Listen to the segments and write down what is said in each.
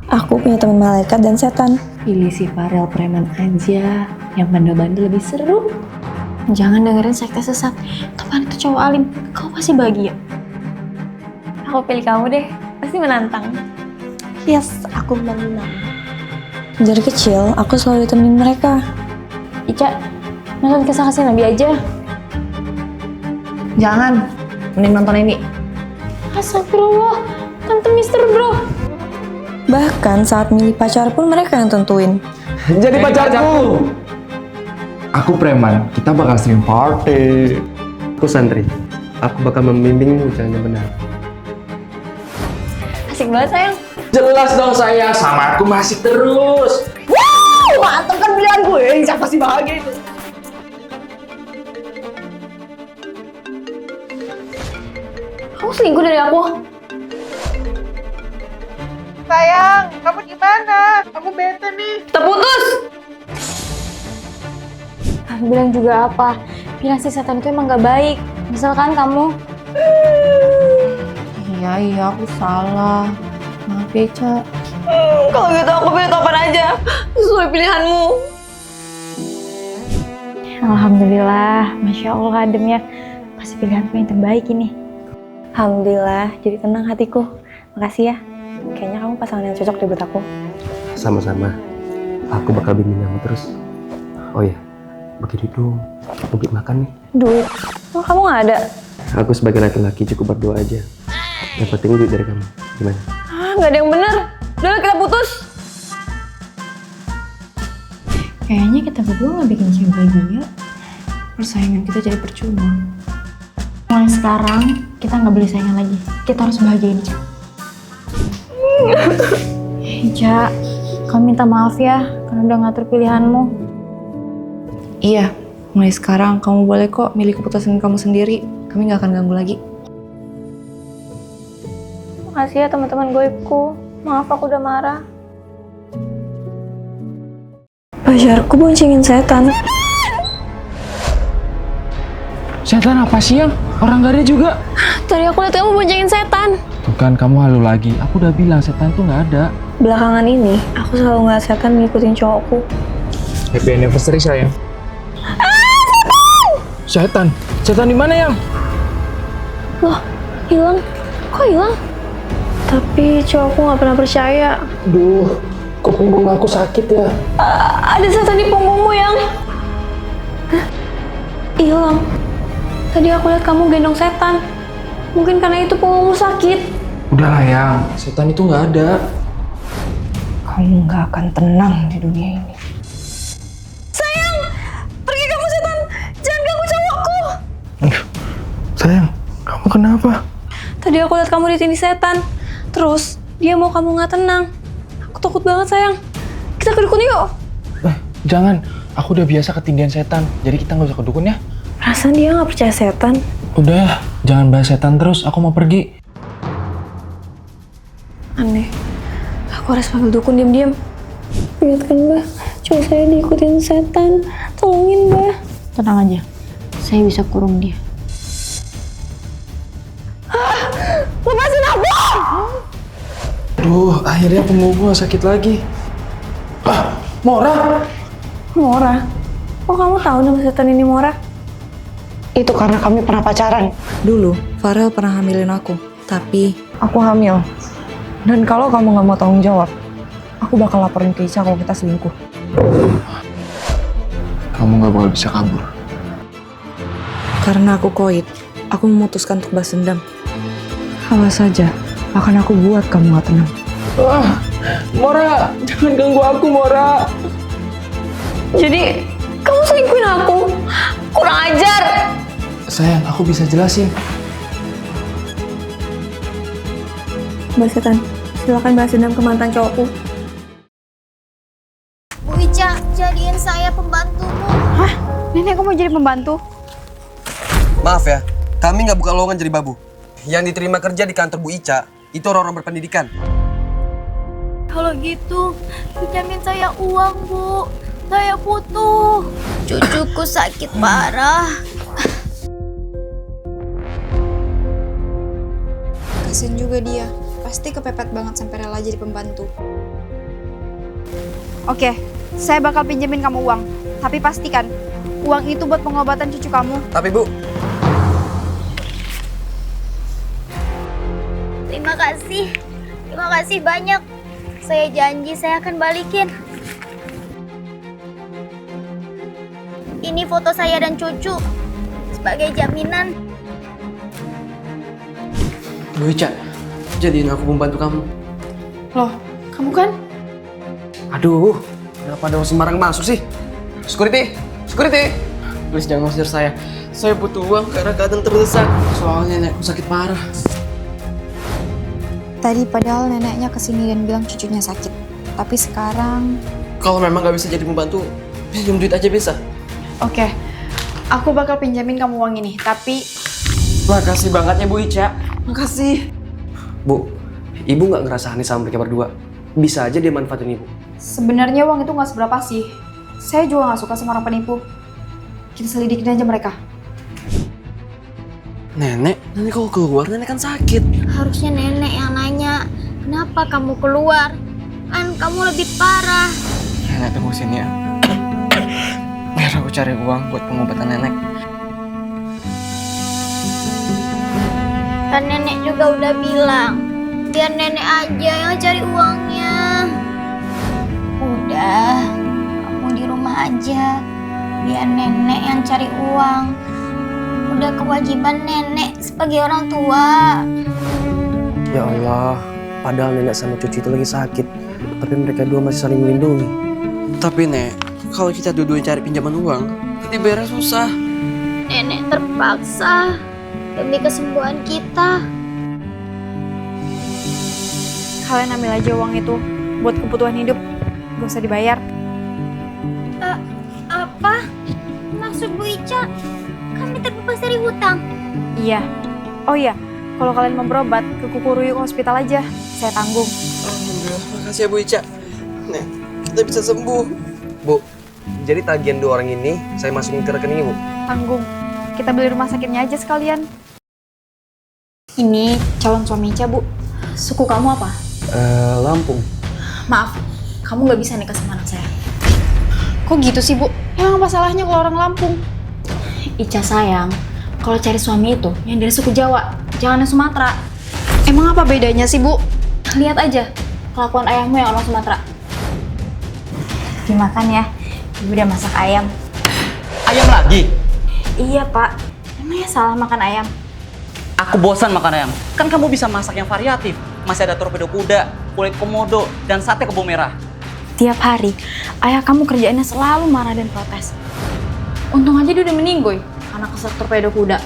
Aku punya teman malaikat dan setan. Pilih si Farel preman aja, yang bandel-bandel lebih seru. Jangan dengerin sekte sesat. Topan itu cowok alim, kau pasti bahagia. Aku pilih kamu deh, pasti menantang. Yes, aku menang. Dari kecil, aku selalu ditemenin mereka. Ica, nonton Kisah Kasih Nabi aja. Jangan, mending nonton ini. Astagfirullah, Tante Mister Bro. Bahkan saat milih pacar pun mereka yang tentuin. Jadi pacarku. Aku preman, kita bakal sering party. Aku santri, aku bakal membimbingmu jalan yang benar. Asik banget sayang. Jelas dong sayang, sama aku masih terus. Wow, mantap kan pilihan gue. Siapa sih bahagia itu? Kamu selingkuh dari aku? Sayang, kamu gimana? Aku bete nih. Kita putus! Aku bilang juga apa? Bilang si setan itu emang gak baik. Misalkan kamu... Iya, aku salah. Maaf ya, Ca. Kalau gitu aku pilih Topan aja. Sesuai pilihanmu. Alhamdulillah. Masya Allah adem ya. Pasti pilihanku yang terbaik ini. Alhamdulillah, jadi tenang hatiku. Makasih ya. Kayaknya kamu pasangan yang cocok deh buat aku. Sama-sama, aku bakal bimbing kamu terus. Oh ya, begini dong, aku beli makan nih. Duit? Oh, kamu gak ada? Aku sebagai laki-laki cukup berdoa aja. Yang penting duit dari kamu, gimana? Gak ada yang bener. Udah kita putus. Kayaknya kita berdua gak bikin cewek bahagia. Persaingan kita jadi percuma. Mulai sekarang, kita gak boleh saingan lagi. Kita harus bahagiain Ca. Ca, kamu minta maaf ya karena udah ngatur pilihanmu. Iya, mulai sekarang kamu boleh kok milih keputusan kamu sendiri. Kami gak akan ganggu lagi. Makasih ya teman-teman goibku. Maaf aku udah marah. Pacarku boncengin setan. Setan apa sih yang? Orang gak ada juga. Tadi aku lihat kamu boncengin setan. Tuh kan kamu halu lagi. Aku udah bilang setan tuh nggak ada. Belakangan ini, aku selalu ngeliat setan ngikutin cowokku. Happy anniversary sayang. Setan! Setan di mana yang? Loh, hilang? Kok hilang? Tapi cowokku nggak pernah percaya. Duh, kok punggung aku sakit ya? Ada setan di punggungmu yang... Hah? Hilang. Tadi aku lihat kamu gendong setan. Mungkin karena itu punggungmu sakit. Udahlah yang, setan itu nggak ada. Kamu gak akan tenang di dunia ini. Sayang! Pergi kamu setan! Jangan ganggu cowokku! Sayang, kamu kenapa? Tadi aku lihat kamu ditindih setan. Terus, dia mau kamu nggak tenang. Aku takut banget sayang. Kita ke dukun yuk! Jangan, aku udah biasa ketindihan setan. Jadi kita nggak usah ke dukun ya. Perasaan dia nggak percaya setan. Udah, jangan bahas setan terus. Aku mau pergi. Aneh. Aku harus panggil dukun diam-diam. Ingatkan Mbah, cuma saya diikutin setan. Tolongin Mbah. Tenang aja, saya bisa kurung dia. Lepasin aku! Duh, akhirnya punggung gua sakit lagi. Mora! Mora? Kok kamu tahu nama setan ini Mora? Itu karena kami pernah pacaran. Dulu, Farel pernah hamilin aku. Tapi, Aku hamil. Dan kalau kamu gak mau tanggung jawab, aku bakal laporin ke Ica kalau kita selingkuh. Kamu nggak bakal bisa kabur. karena aku koit, aku memutuskan untuk balas dendam. Awas saja, akan aku buat kamu gak tenang. Mora, jangan ganggu aku, Mora. Jadi, kamu selingkuhin aku? Kurang ajar! Sayang, aku bisa jelasin. Mbak Setan, silakan balas dendam ke mantan cowokku. Bu Ica, jadiin saya pembantumu. Nenek, aku mau jadi pembantu. Maaf ya, kami nggak buka lowongan jadi babu. Yang diterima kerja di kantor Bu Ica, itu orang-orang berpendidikan. Kalau gitu, pinjamin saya uang, Bu. Saya butuh. Cucuku sakit parah. Kasian juga dia, pasti kepepet banget sampai rela jadi pembantu. Oke, saya bakal pinjemin kamu uang. Tapi pastikan, uang itu buat pengobatan cucu kamu. Tapi Bu, Terima kasih banyak. Saya janji saya akan balikin. Ini foto saya dan cucu sebagai jaminan. Bu Ica, jadiin aku pembantu kamu. Loh, kamu kan? Aduh, kenapa ada orang sembarang masuk sih? Security, security. Please jangan usir saya. Saya butuh uang karena keadaan terdesak. Soalnya nenekku sakit parah. Tadi padahal neneknya kesini dan bilang cucunya sakit. Tapi sekarang... Kalau memang nggak bisa jadi pembantu, pinjam duit aja bisa. Oke, aku bakal pinjamin kamu uang ini. Tapi Makasih banget ya Bu Ica. Makasih. Bu, Ibu nggak ngerasa aneh sama mereka berdua? Bisa aja dia manfaatin Ibu. sebenarnya uang itu nggak seberapa sih. Saya juga nggak suka sama orang penipu. Kita selidikin aja mereka. Nenek kalau keluar nenek kan sakit. Harusnya nenek yang nanya, kenapa kamu keluar? Kan kamu lebih parah. Nenek tunggu sini ya. Biar aku cari uang buat pengobatan nenek. Kan nenek juga udah bilang, biar nenek aja yang cari uangnya. Udah, kamu di rumah aja. Biar nenek yang cari uang. Udah kewajiban nenek sebagai orang tua. Ya Allah, padahal nenek sama cucu itu lagi sakit. Tapi mereka dua masih saling melindungi. Tapi Nek, kalau kita dua-duanya cari pinjaman uang, nanti bayarnya susah. Nenek terpaksa demi kesembuhan kita. Kalian ambil aja uang itu buat kebutuhan hidup. Gak usah dibayar. Apa? Maksud Bu Ica, kami terbebas dari hutang. Iya. Oh iya, kalau kalian mau berobat ke Kukuruyuk Hospital aja. Saya tanggung. Alhamdulillah, makasih ya Bu Ica. Nek, kita bisa sembuh. Bu, jadi tagihan dua orang ini saya masukin ke rekening Ibu. Tanggung. Kita beli rumah sakitnya aja sekalian. Ini calon suami Ica, Bu. Suku kamu apa? Lampung. Maaf, kamu nggak bisa nikah sama anak saya. Kok gitu sih, Bu? Emang apa salahnya kalau orang Lampung? Ica sayang, kalau cari suami itu yang dari suku Jawa, jangan yang Sumatera. Emang apa bedanya sih, Bu? Lihat aja kelakuan ayahmu yang orang Sumatera. Dimakan ya, Ibu udah masak ayam. Ayam lagi? Iya, Pak. Emangnya salah makan ayam? Aku bosan makan ayam. Kan kamu bisa masak yang variatif. Masih ada torpedo kuda, kulit komodo, dan sate kebo merah. Tiap hari, ayah kamu kerjaannya selalu marah dan protes. Untung aja dia udah meninggoy karena kesel torpedo kuda.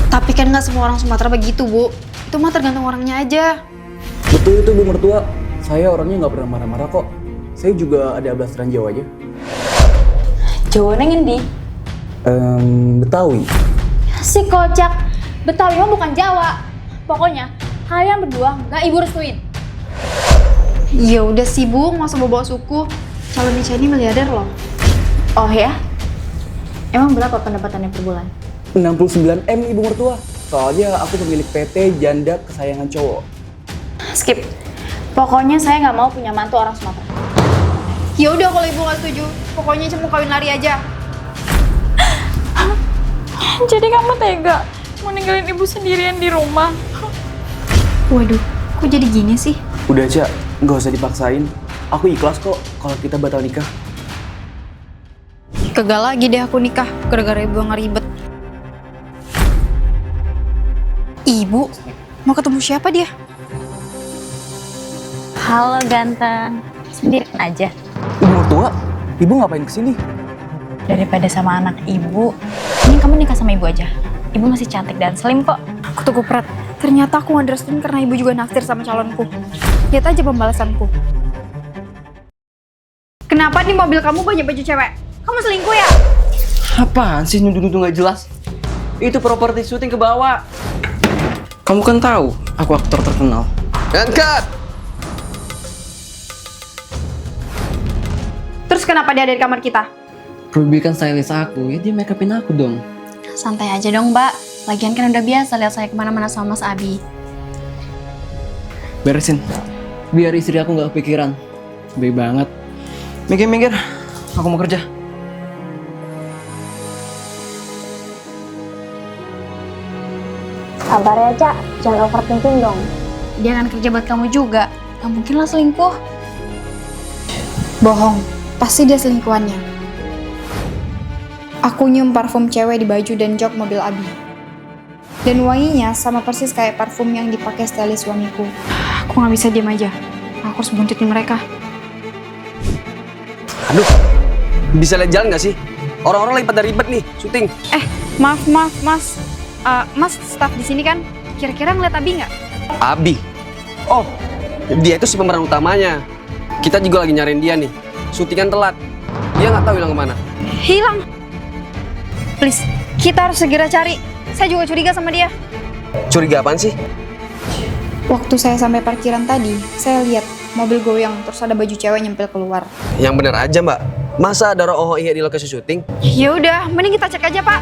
Tapi kan nggak semua orang Sumatera begitu, Bu. Itu mah tergantung orangnya aja. Betul itu Bu Mertua. Saya orangnya nggak pernah marah-marah kok. Saya juga ada blasteran Jawa aja. Jawa neng endi? Betawi. Si kocak. Betawi mah bukan Jawa. Pokoknya kalian berdua nggak Ibu restuin. Ya udah sih, Bu, masa bawa suku. Calon Ica ini miliarder loh. Oh ya? Emang berapa pendapatannya per bulan? 69 M Ibu Mertua. Soalnya aku pemilik PT Janda Kesayangan Cowok. Skip. Pokoknya saya nggak mau punya mantu orang Sumatera. Ya udah kalau Ibu nggak setuju, pokoknya Ica mau kawin lari aja. Jadi kamu tega mau ninggalin Ibu sendirian di rumah? Waduh, kok jadi gini sih? Udah Cak, nggak usah dipaksain. Aku ikhlas kok kalau kita batal nikah. Gagal lagi deh aku nikah, gara-gara Ibu yang ngeribet. Ibu, mau ketemu siapa dia? Halo ganteng, sendiri aja. Ibu Mertua, Ibu ngapain kesini? Daripada sama anak ibu, ini kamu nikah sama ibu aja. Ibu masih cantik dan slim kok. Aku tuh kupret. Ternyata aku nggak restuin karena Ibu juga naksir sama calonku. Lihat aja pembalasanku. Kenapa di mobil kamu banyak baju cewek? Kamu selingkuh ya? Apaan sih nuduh-nuduh nggak jelas? Itu properti syuting ke bawah. Kamu kan tahu, aku aktor terkenal. Angkat! Terus kenapa dia ada di kamar kita? Ruby kan stylist aku, ya dia make upin aku dong. Santai aja dong, Mbak. Lagian kan udah biasa lihat saya kemana-mana sama Mas Abi. Beresin. Biar istri aku nggak kepikiran. Baik banget. Mikir-mikir. Aku mau kerja. Sabar ya, Cak. Jangan overthinking dong. Dia akan kerja buat kamu juga. Gak mungkin lah selingkuh. Bohong. Pasti dia selingkuhannya. Aku nyium parfum cewek di baju dan jok mobil Abi. Dan wanginya sama persis kayak parfum yang dipakai stylist suamiku. Aku gak bisa diam aja. Aku harus buntutin mereka. Aduh, bisa lihat jalan nggak sih? Orang-orang lagi pada ribet nih, syuting. Maaf, Mas. Mas staff di sini kan? Kira-kira ngeliat Abi nggak? Abi. Oh, dia itu si pemeran utamanya. Kita juga lagi nyariin dia nih. Syutingan telat. Dia nggak tahu hilang kemana. Hilang. Please, kita harus segera cari. Saya juga curiga sama dia. Curiga apaan sih? Waktu saya sampai parkiran tadi, saya lihat mobil goyang terus ada baju cewek nyempil keluar. Yang bener aja mbak. Masa ada roh iya di lokasi syuting? Ya udah, mending kita cek aja, Pak.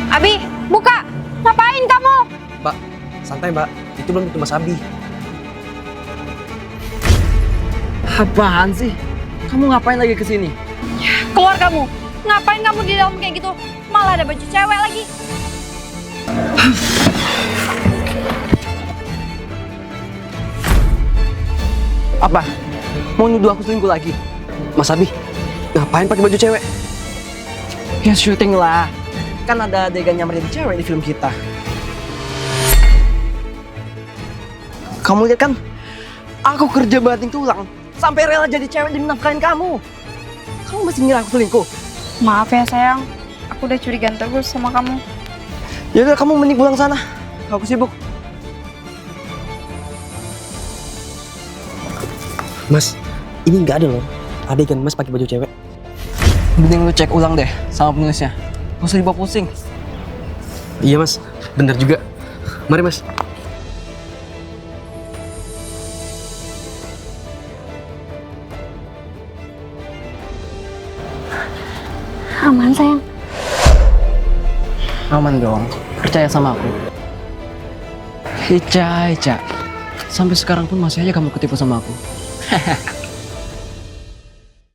Abi, buka. Ngapain kamu? Mbak, santai mbak. Itu belum tentu Mas Abi. Apaan sih? Kamu ngapain lagi kesini? Keluar kamu. Ngapain kamu di dalam kayak gitu? Malah ada baju cewek lagi. Apa? Mau nuduh aku selingkuh lagi? Mas Abi, ngapain pakai baju cewek? Ya syuting lah. Kan ada adegan nyamperin cewek di film kita. Kamu lihat kan? Aku kerja banting tulang. Sampai rela jadi cewek demi nafkahin kamu. Kamu masih ngira aku selingkuh? Maaf ya sayang, aku udah curigaan terus sama kamu. Ya udah, kamu mending pulang sana. Aku sibuk. Mas, ini nggak ada loh adegan Mas pakai baju cewek. Mending lu cek ulang deh sama penulisnya. Gak usah dibawa pusing. Iya Mas, bener juga. Mari Mas. Aman, sayang. Aman dong, percaya sama aku. Ica. Sampai sekarang pun masih aja kamu ketipu sama aku.